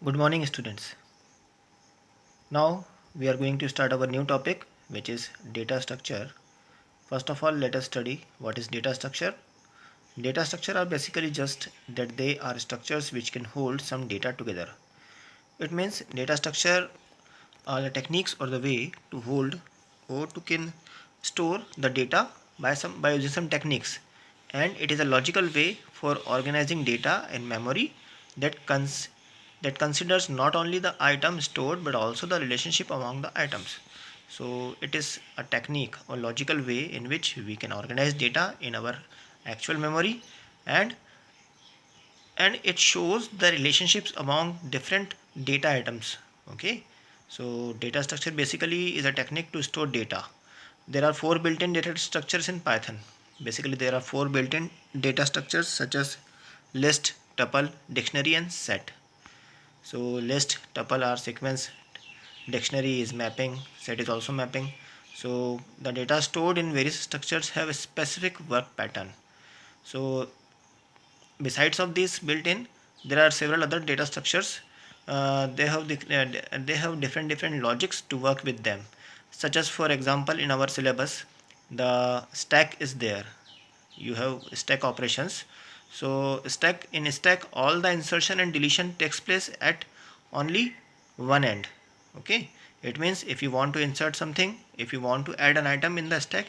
Good morning, students. Now we are going to start our new topic, which is data structure. First of all, let us study what is data structure. Data structure are basically just that they are structures which can hold some data together. It means data structure are the techniques or the way to hold or to can store the data by using some techniques, and it is a logical way for organizing data in memory that that considers not only the item stored but also the relationship among the items. So it is a technique or logical way in which we can organize data in our actual memory, and it shows the relationships among different data items. Okay, so data structure basically is a technique to store data. There are four built-in data structures in Python. Basically there are four built-in data structures such as list, tuple, dictionary and set. So list, tuple are sequence, dictionary is mapping, set is also mapping. So the data stored in various structures have a specific work pattern. So besides of this built-in, there are several other data structures. They have different logics to work with them, such as for example in our syllabus the stack is there. You have stack operations. So stack all the insertion and deletion takes place at only one end. Okay, it means if you want to insert something, if you want to add an item in the stack,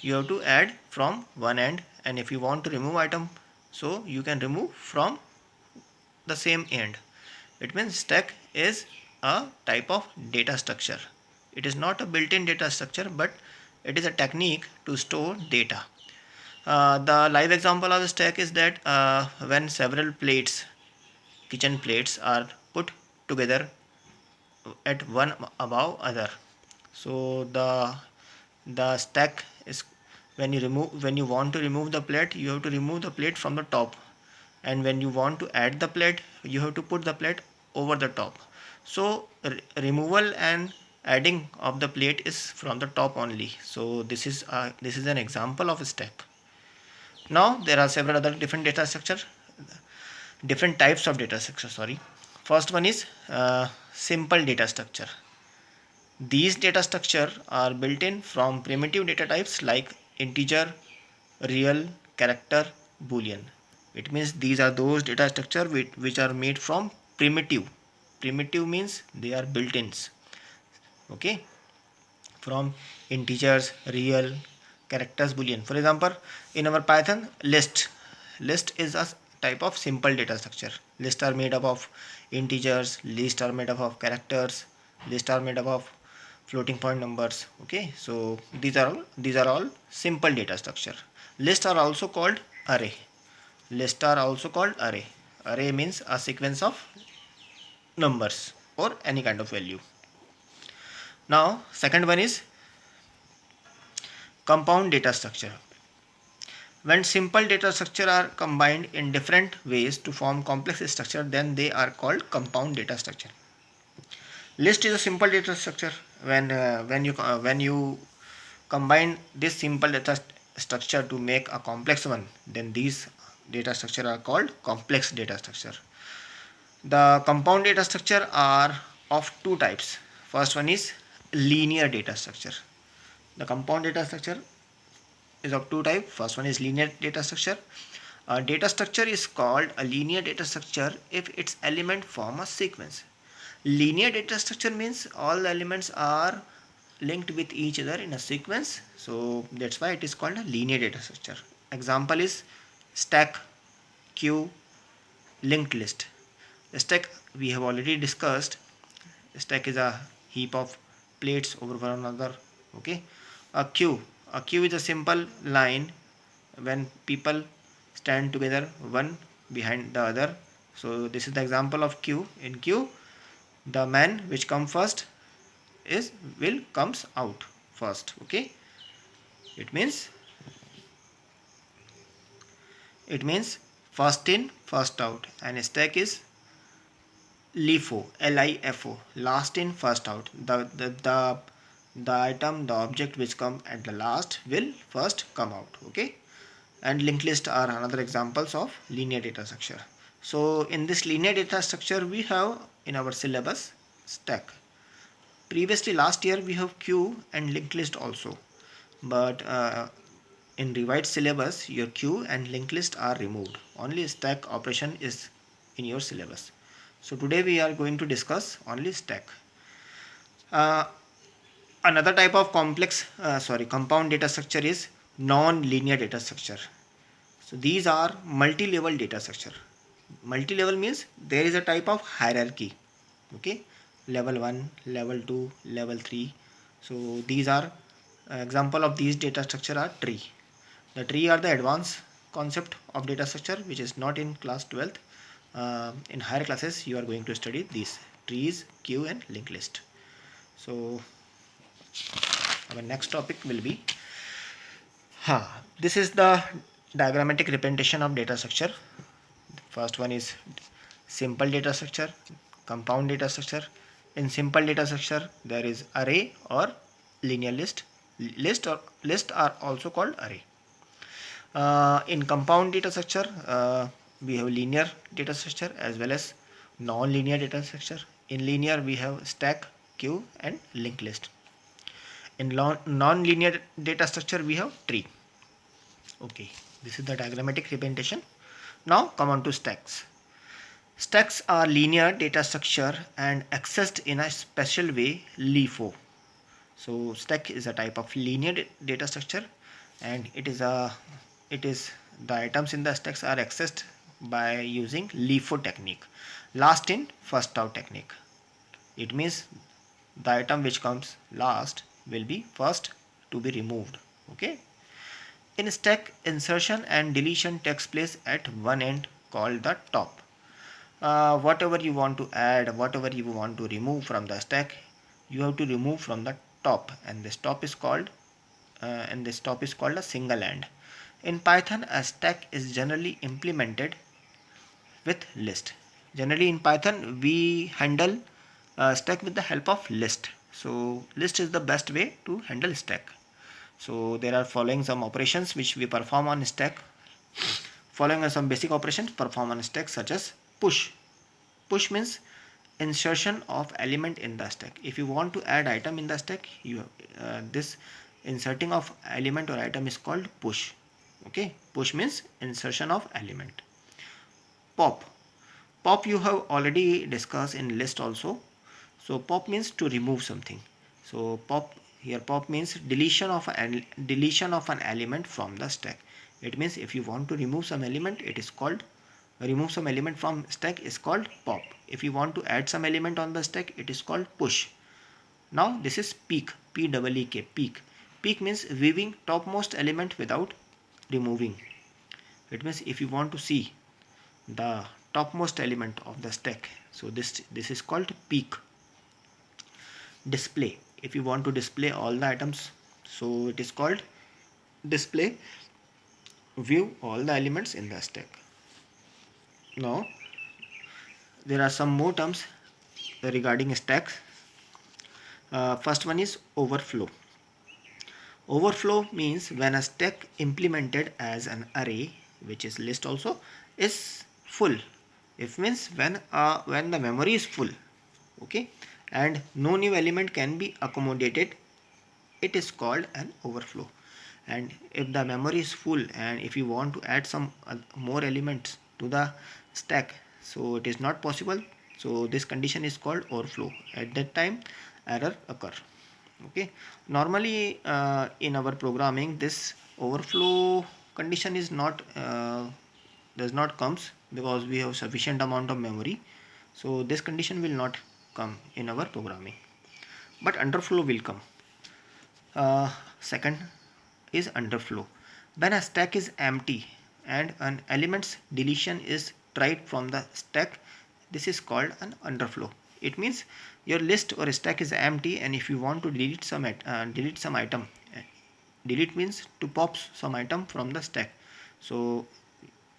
you have to add from one end, and if you want to remove item, so you can remove from the same end. It means stack is a type of data structure. It is not a built-in data structure, but it is a technique to store data. The live example of the stack is that when several plates, kitchen plates, are put together at one above other, so the stack is, when you want to remove the plate, you have to remove the plate from the top, and when you want to add the plate, you have to put the plate over the top. So removal and adding of the plate is from the top only. So this is an example of a stack. Now there are several other different types of data structure. Sorry, first one is simple data structure. These data structure are built in from primitive data types like integer, real, character, boolean. It means these are those data structure which are made from primitive. Primitive means they are built-ins. Okay, from integers, real, characters, boolean. For example, in our Python, list is a type of simple data structure. Lists are made up of integers, lists are made up of characters, lists are made up of floating point numbers. Okay, so these are all simple data structure. Lists are also called array. Lists are also called array. Array means a sequence of numbers or any kind of value. Now second one is compound data structure. When simple data structure are combined in different ways to form complex structure, then they are called compound data structure. List is a simple data structure. When you combine this simple data structure to make a complex one, then these data structure are called complex data structure. The compound data structure are of two types. First one is linear data structure. The compound data structure is of two types. First one is linear data structure. A data structure is called a linear data structure if its element form a sequence. Linear data structure means all the elements are linked with each other in a sequence. So that's why it is called a linear data structure. Example is stack, queue, linked list. Stack we have already discussed. Stack is a heap of plates over one another. Okay, a queue, is a simple line when people stand together one behind the other. So this is the example of queue. In queue, the man which come first is will comes out first. Okay, it means first in first out, and stack is LIFO, LIFO, last in first out. The item, the object which come at the last will first come out. Okay, and linked list are another examples of linear data structure. So in this linear data structure we have in our syllabus stack. Previously last year we have queue and linked list also, but in revised syllabus your queue and linked list are removed. Only stack operation is in your syllabus. So today we are going to discuss only stack. Uh, Another type of compound data structure is non-linear data structure. So these are multi-level data structure. Multi-level means there is a type of hierarchy. Okay, level 1, level 2, level 3. So these are example of these data structure are tree. The tree are the advanced concept of data structure which is not in class 12th. In higher classes you are going to study these trees, queue and linked list. So our next topic will be this is the diagrammatic representation of data structure. First one is simple data structure, compound data structure. In simple data structure there is array or linear list. List are also called array. In compound data structure we have linear data structure as well as non-linear data structure. In linear we have stack, queue and linked list. In non-linear data structure we have tree. Okay, this is the diagrammatic representation. Now come on to stacks. Stacks are linear data structure and accessed in a special way, LIFO. So stack is a type of linear data structure, and it is the items in the stacks are accessed by using LIFO technique, last in first out technique. It means the item which comes last will be first to be removed. Okay. In stack, insertion and deletion takes place at one end called the top. Whatever you want to add, whatever you want to remove from the stack, you have to remove from the top, and this top is called a single end. In Python, a stack is generally implemented with list. Generally in Python we handle stack with the help of list. So list is the best way to handle stack. So there are following some operations which we perform on stack. Following are some basic operations performed on stack, such as push. Push means insertion of element in the stack. If you want to add item in the stack, this inserting of element or item is called push. Okay, push means insertion of element. Pop. Pop you have already discussed in list also. So pop means to remove something. So pop means deletion of an element from the stack. It means if you want to remove some element, it is called remove some element from stack is called pop. If you want to add some element on the stack, it is called push. Now this is peek, P-E-E-K, peek. Peek means weaving topmost element without removing. It means if you want to see the topmost element of the stack, so this is called peek. Display, if you want to display all the items, so it is called display, view all the elements in the stack. Now there are some more terms regarding stacks. First one is overflow. Overflow means when a stack implemented as an array, which is list also, is full. It means when the memory is full, okay, and no new element can be accommodated, it is called an overflow. And if the memory is full and if you want to add some more elements to the stack, so it is not possible, so this condition is called overflow. At that time error occur. Okay, normally in our programming this overflow condition is not does not comes because we have sufficient amount of memory, so this condition will not come in our programming, but underflow will come. Second is underflow. When a stack is empty and an element's deletion is tried from the stack, this is called an underflow. It means your list or stack is empty, and if you want to delete some item, delete means to pop some item from the stack. So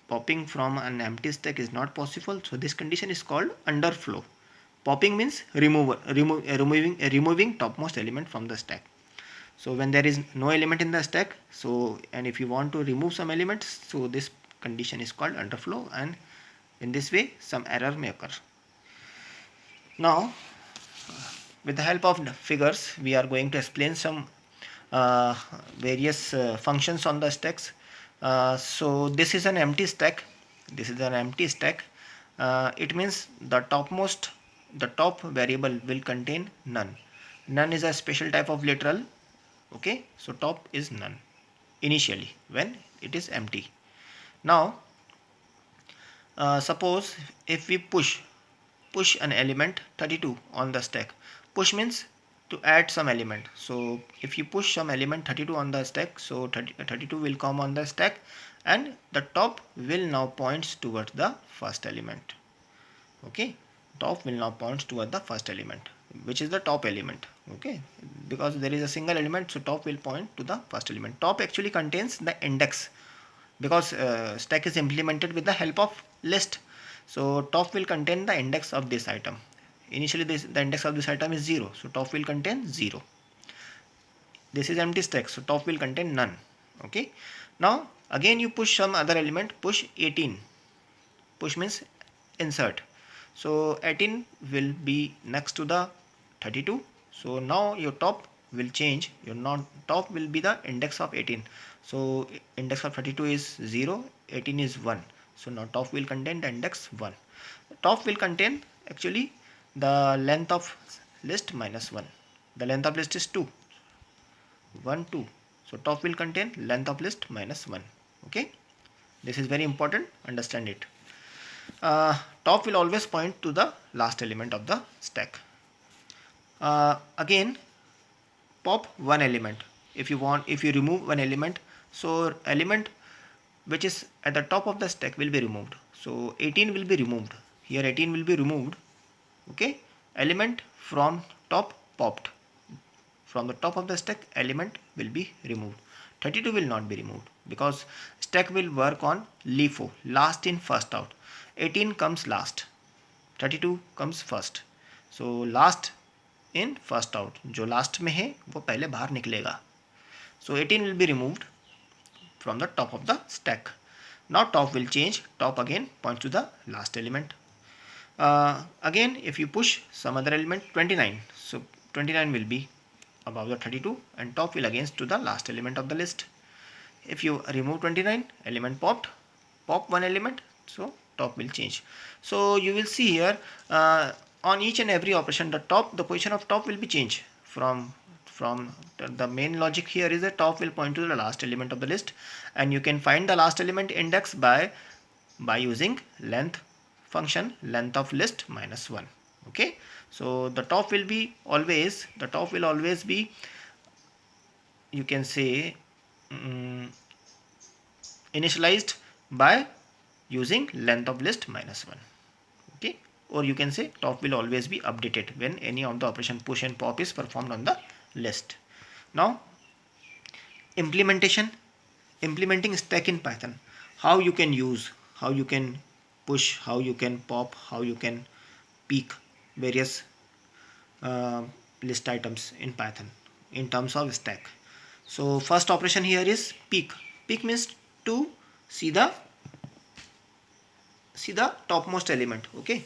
popping from an empty stack is not possible. So this condition is called underflow. Popping means removing topmost element from the stack. So when there is no element in the stack, so and if you want to remove some elements, so this condition is called underflow and In this way some error may occur. Now with the help of figures we are going to explain some various functions on the stacks. So this is an empty stack. This is an empty stack. It means the top variable will contain none. None is a special type of literal. Okay, so top is none initially when it is empty. Now suppose if we push an element 32 on the stack. Push means to add some element. So if you push some element 32 on the stack, so 32 will come on the stack and the top will now points towards the first element. Okay, top will now points towards the first element, which is the top element. Okay, because there is a single element, so top will point to the first element. Top actually contains the index, because stack is implemented with the help of list. So top will contain the index of this item. Initially the index of this item is 0, so top will contain 0. This is empty stack, so top will contain none. Okay, now again you push some other element, push 18. Push means insert. So 18 will be next to the 32. So now your top will change. Your top will be the index of 18. So index of 32 is 0, 18 is 1. So now top will contain the index 1. Top will contain actually the length of list minus 1. The length of list is 2. 1, 2. So top will contain length of list minus 1. Okay, this is very important, understand it. Top will always point to the last element of the stack. Again pop one element. If you remove one element, so element which is at the top of the stack will be removed. So 18 will be removed. Here 18 will be removed. Okay, element from top popped. From the top of the stack element will be removed. 32 will not be removed because stack will work on LIFO, last in first out. 18 comes last, 32 comes first. So last in first out, जो last में है वो पहले बाहर निकलेगा. So 18 will be removed from the top of the stack. Now top will change. Top again points to the last element. Again if you push some other element 29, so 29 will be above the 32 and top will against to the last element of the list. If you remove 29, element popped, pop one element, so top will change. So you will see here on each and every operation the position of top will be changed from the main logic here is that top will point to the last element of the list, and you can find the last element index by using length function, length of list minus 1. Okay, so the top will always be, you can say, initialized by using length of list minus 1. Okay, or you can say top will always be updated when any of the operation push and pop is performed on the list. Now implementing stack in Python. How you can use, how you can push, how you can pop, how you can peek various list items in Python in terms of stack. So first operation here is peek. Peek means to see the topmost element. Okay,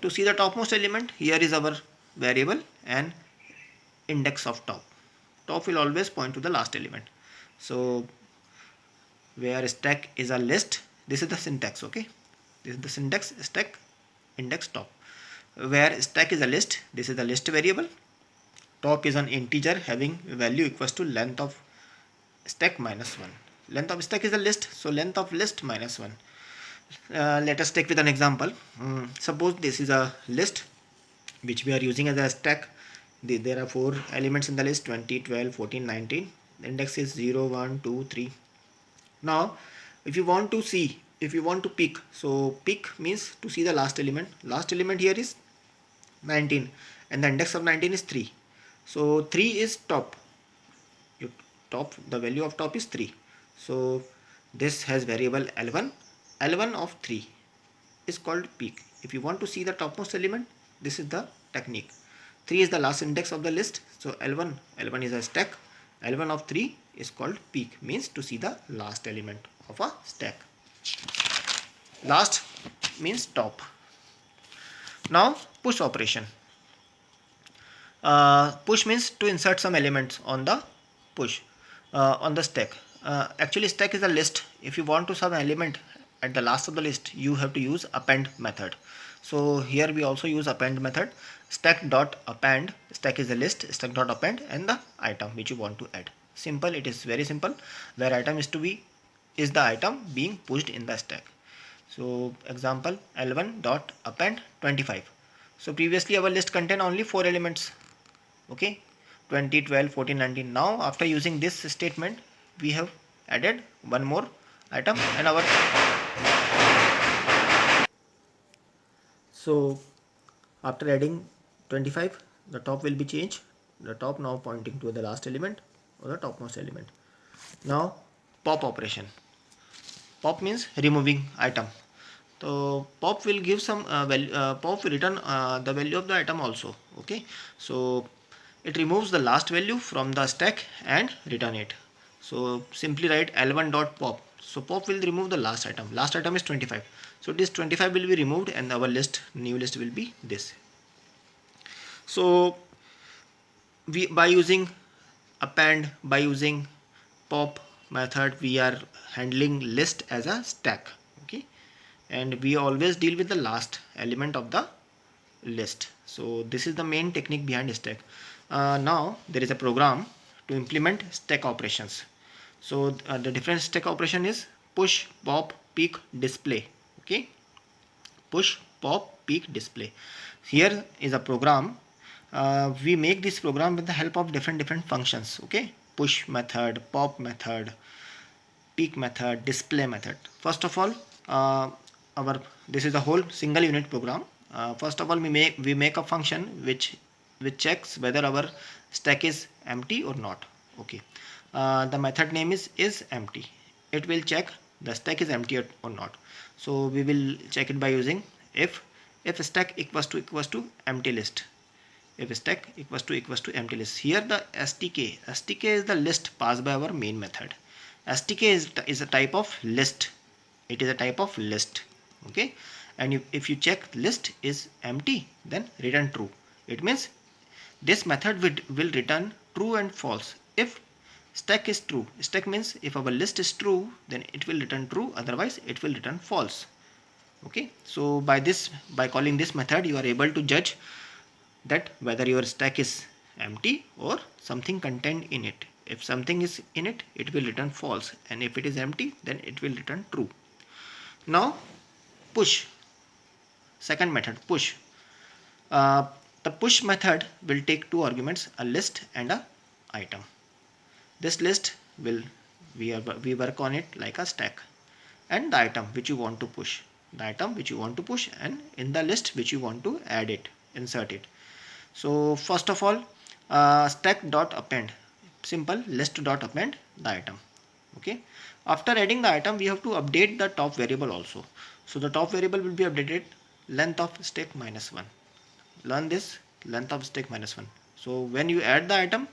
to see the topmost element, here is our variable and index of top. Top will always point to the last element. So where stack is a list, this is the syntax. Okay, this is the syntax, stack index top. Where stack is a list, this is the list variable. Top is an integer having value equals to length of stack minus 1. Length of stack is a list, so length of list minus 1. Let us take with an example. Suppose this is a list which we are using as a stack. There are 4 elements in the list, 20, 12, 14, 19. The index is 0, 1, 2, 3. Now if you want to peek, so peek means to see the last element. Last element here is 19 and the index of 19 is 3. So 3 is top. The value of top is 3. So this has variable L1. L1 of 3 is called peek. If you want to see the topmost element, this is the technique. 3 is the last index of the list, so L1 is a stack. L1 of 3 is called peek, means to see the last element of a stack. Last means top. Now push operation. Push means to insert some elements on the push on the stack. Actually stack is a list. If you want to some element at the last of the list, you have to use append method. So here we also use append method. Stack dot append, stack is a list, stack dot append, and the item which you want to add. Simple, it is very simple. Where item is to be is the item being pushed in the stack. So example, L1 dot append 25. So previously our list contained only 4 elements. Okay, 20, 12, 14, 19. Now after using this statement, we have added one more item and our. So after adding 25, the top will be changed. The top now pointing to the last element or the topmost element. Now pop operation. Pop means removing item. So pop will give some value. Pop will return the value of the item also. Okay, so it removes the last value from the stack and return it. So simply write L1 dot pop. So pop will remove the last item. Last item is 25. So this 25 will be removed and our list, new list will be this. So we by using append, by using pop method, we are handling list as a stack. Okay, and we always deal with the last element of the list. So this is the main technique behind stack. Now there is a program to implement stack operations. So the different stack operation is push, pop, peek, display. Okay, push, pop, peek, display. Here is a program. We make this program with the help of different functions. Okay, push method, pop method, peek method, display method. First of all, this is a whole single unit program. First of all, we make a function which checks whether our stack is empty or not. Okay, the method name is empty. It will check the stack is empty or not. So we will check it by using if stack equals to empty list. If stack equals to empty list. Here the stk is the list passed by our main method. Stk is a type of list. It is a type of list. Okay, and if you check list is empty, then return true. It means this method will return true and false. If stack is true, stack means if our list is true, then it will return true, otherwise it will return false. Okay, so by calling this method, you are able to judge that whether your stack is empty or something contained in it. If something is in it, it will return false, and if it is empty, then it will return true. Now push, second method, push. The push method will take two arguments, a list and a item. This list will we work on it like a stack, and the item which you want to push, and in the list which you want to add it, insert it. So first of all, stack dot append, simple list dot append the item. Okay, after adding the item, we have to update the top variable also. So the top variable will be updated length of stack minus 1. Learn this, length of stack minus 1. So when you add the item,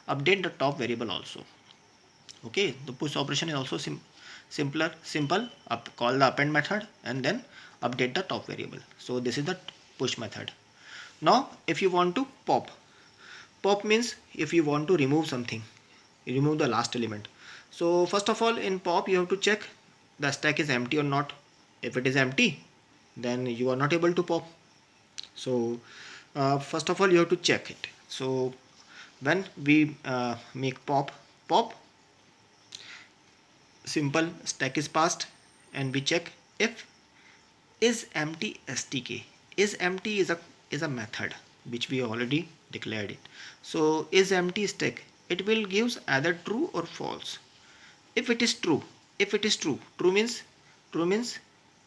update the top variable also. Okay, the push operation is also simple. Call the append method and then update the top variable. So this is the push method. Now if you want to pop means if you want to remove something, you remove the last element. So first of all, in pop you have to check the stack is empty or not. If it is empty, then you are not able to pop. So first of all, you have to check it. So when we make pop, simple stack is passed, and we check if is empty stk. Is empty is a method which we already declared it. So is empty stack, it will gives either true or false. If it is true, true means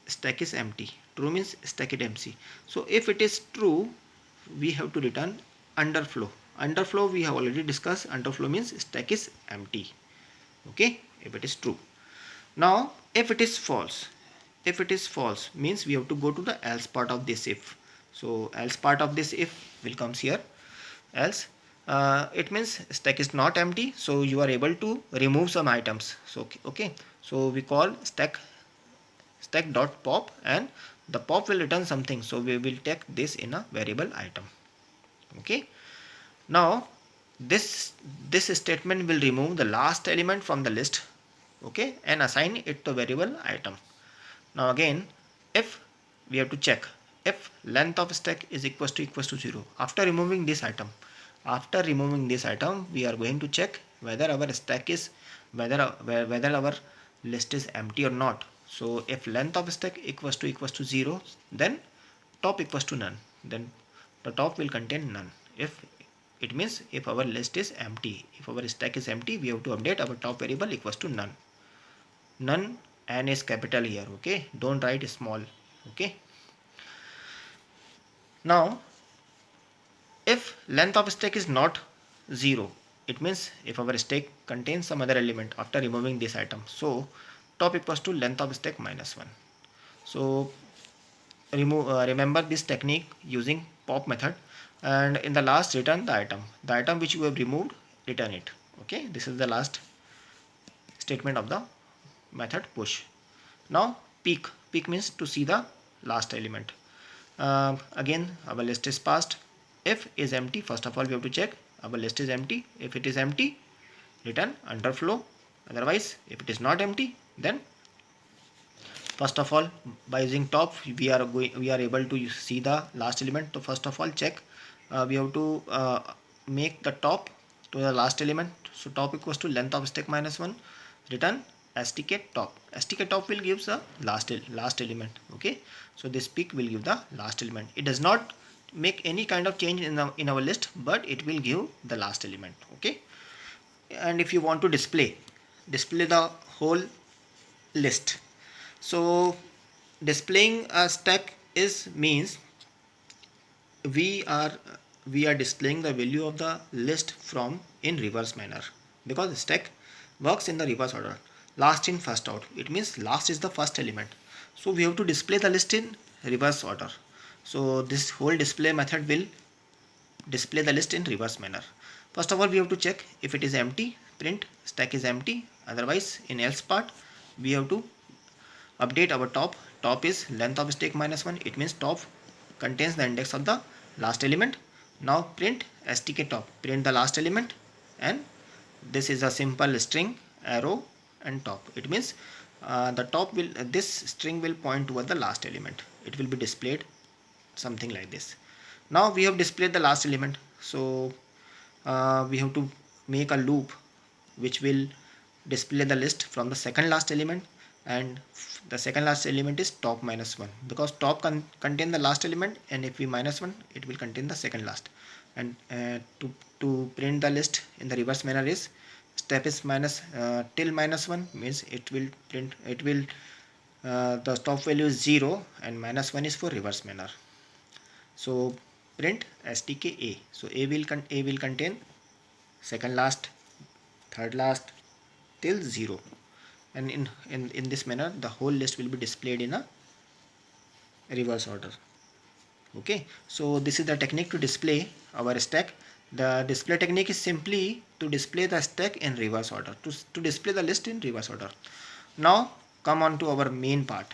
stack is empty. True means stack is empty. So if it is true, we have to return underflow. Underflow we have already discussed. Underflow means stack is empty. Okay, if it is true. Now if it is false, means we have to go to the else part of this if. So else part of this if will comes here. Else it means stack is not empty, so you are able to remove some items. So okay, so we call stack dot pop, and the pop will return something, so we will take this in a variable item. Okay, now this statement will remove the last element from the list, okay, and assign it to variable item. Now again, if we have to check if length of stack is equals to 0 after removing this item, we are going to check whether our stack is whether our list is empty or not. So if length of stack equals to 0, then top equals to none, then the top will contain none. If it means if our list is empty, if our stack is empty, we have to update our top variable equals to none. None, n is capital here, okay, don't write small. Okay, now if length of stack is not 0, it means if our stack contains some other element after removing this item, so top equals to length of stack minus 1. So remember this technique using pop method, and in the last return the item which you have removed, return it. Okay, this is the last statement of the method push. Now peek means to see the last element. Again our list is passed. If is empty, first of all we have to check our list is empty. If it is empty, return underflow. Otherwise, if it is not empty, then first of all by using top we are able to see the last element. So first of all check, we have to make the top to the last element. So top equals to length of stack minus 1, return stk top. Stk top will give the last element. Okay, so this peek will give the last element. It does not make any kind of change in our list, but it will give the last element. Okay, and if you want to display the whole list, so displaying a stack is means we are displaying the value of the list from in reverse manner, because stack works in the reverse order, last in first out. It means last is the first element, so we have to display the list in reverse order. So this whole display method will display the list in reverse manner. First of all we have to check if it is empty, print stack is empty. Otherwise in else part we have to update our top is length of stack minus 1. It means top contains the index of the last element. Now print stk top, print the last element, and this is a simple string arrow and top. It means the top will this string will point toward the last element. It will be displayed something like this. Now we have displayed the last element, so we have to make a loop which will display the list from the second last element, and the second last element is top minus 1, because top contain the last element, and if we minus 1 it will contain the second last. And to print the list in the reverse manner is step is minus till minus 1, means it will print the top value is 0 and minus 1 is for reverse manner. So print stk a. So a will contain second last, third last till 0, and in this manner the whole list will be displayed in a reverse order. Okay, so this is the technique to display our stack. The display technique is simply to display the stack in reverse order, to display the list in reverse order. Now come on to our main part.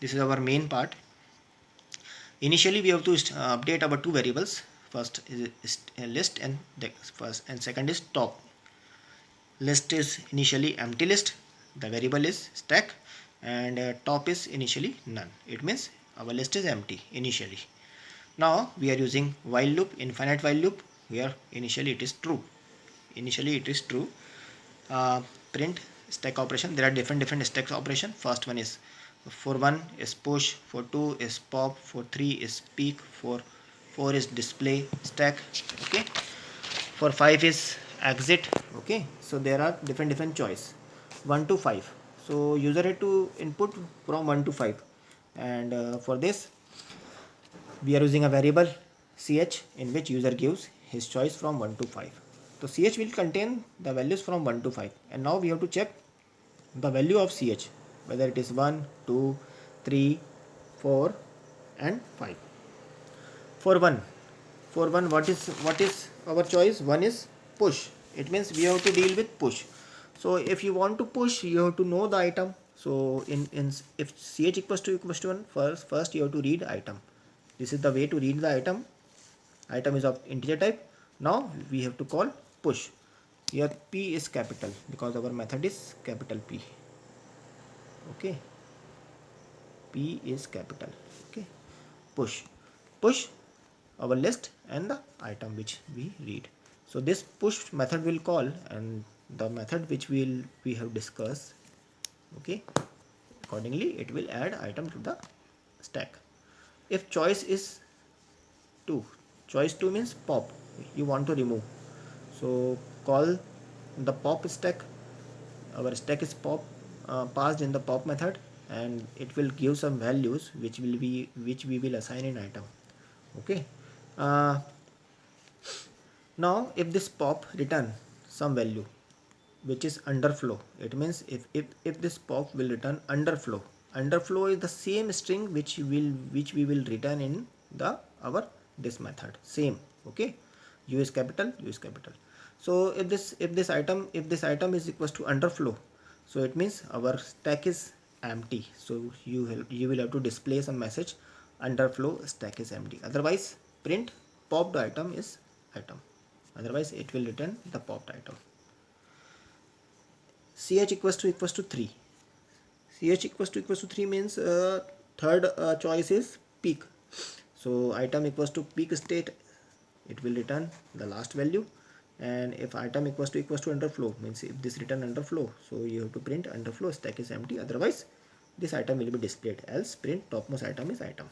This is our main part. Initially we have to update our two variables. First is list, and second is top. List is initially empty list, the variable is stack, and top is initially none. It means our list is empty initially. Now we are using while loop, infinite while loop, where initially it is true. Print stack operation. There are different stack operation. First one is for 1 is push, for 2 is pop, for 3 is peek, for 4 is display stack. Okay, for 5 is exit. Okay, so there are different choice 1 to 5. So user had to input from 1 to 5, and for this we are using a variable ch in which user gives his choice from 1 to 5. So ch will contain the values from 1 to 5, and now we have to check the value of ch, whether it is 1, 2, 3, 4 and 5. For 1, what is our choice? 1 is push. It means we have to deal with push. So if you want to push, you have to know the item. So in if ch equals to 1, first you have to read item. This is the way to read the item. Item is of integer type. Now we have to call push. Here P is capital because our method is capital P. Okay, P is capital. Okay, push our list and the item which we read. So this push method will call, and the method which we have discussed. Okay, accordingly it will add item to the stack. If choice is 2, choice 2 means pop, you want to remove, so call the pop stack. Our stack is pop, passed in the pop method, and it will give some values which we will assign in item. Okay, uh, now if this pop return some value which is underflow, it means if this pop will return underflow is the same string which we will return in the our this method, same. Okay, u is capital, u is capital. So if this item is equals to underflow, so it means our stack is empty, so you will have to display some message, underflow stack is empty, otherwise print popped item is item, otherwise it will return the popped item. Ch equals to 3. Ch equals to 3 means third choice is peak. So item equals to peak state, it will return the last value. And if item equals to underflow, means if this return underflow, so you have to print underflow stack is empty, otherwise this item will be displayed, else print topmost item is item.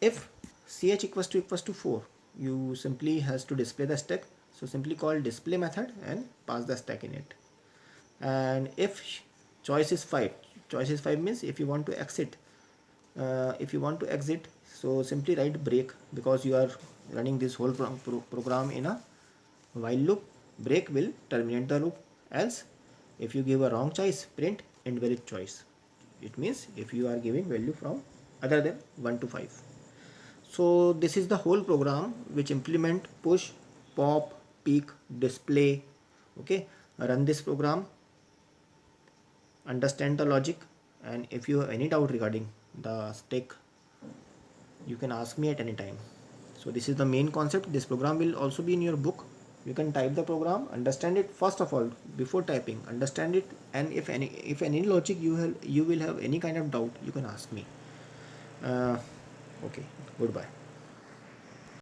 If ch equals to 4, you simply has to display the stack, so simply call display method and pass the stack in it. And if choice is 5, means if you want to exit, so simply write break, because you are running this whole program in a while loop. Break will terminate the loop, else if you give a wrong choice, print invalid choice. It means if you are giving value from other than 1 to 5. So this is the whole program which implement push, pop, peek, display. Okay, run this program, understand the logic, and if you have any doubt regarding the stack, you can ask me at any time. So this is the main concept. This program will also be in your book. You can type the program, understand it first of all before typing, understand it, and if any logic you will have any kind of doubt, you can ask me. Okay, goodbye.